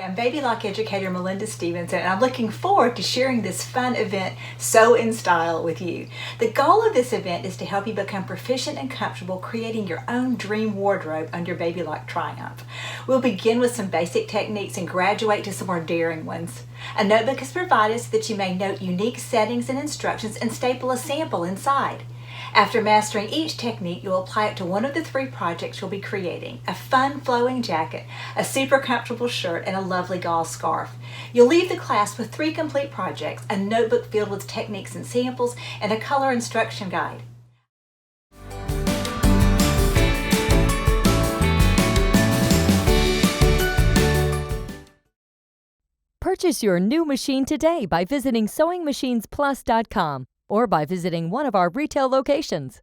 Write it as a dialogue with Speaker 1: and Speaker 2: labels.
Speaker 1: I'm Baby Lock educator Milinda Stephenson, and I'm looking forward to sharing this fun event, Sew in Style, with you. The goal of this event is to help you become proficient and comfortable creating your own dream wardrobe under Baby Lock Triumph. We'll begin with some basic techniques and graduate to some more daring ones. A notebook is provided so that you may note unique settings and instructions and staple a sample inside. After mastering each technique, you'll apply it to one of the 3 projects you'll be creating: a fun flowing jacket, a super comfortable shirt, and a lovely gauze scarf. You'll leave the class with 3 complete projects, a notebook filled with techniques and samples, and a color instruction guide.
Speaker 2: Purchase your new machine today by visiting SewingMachinesPlus.com or by visiting one of our retail locations.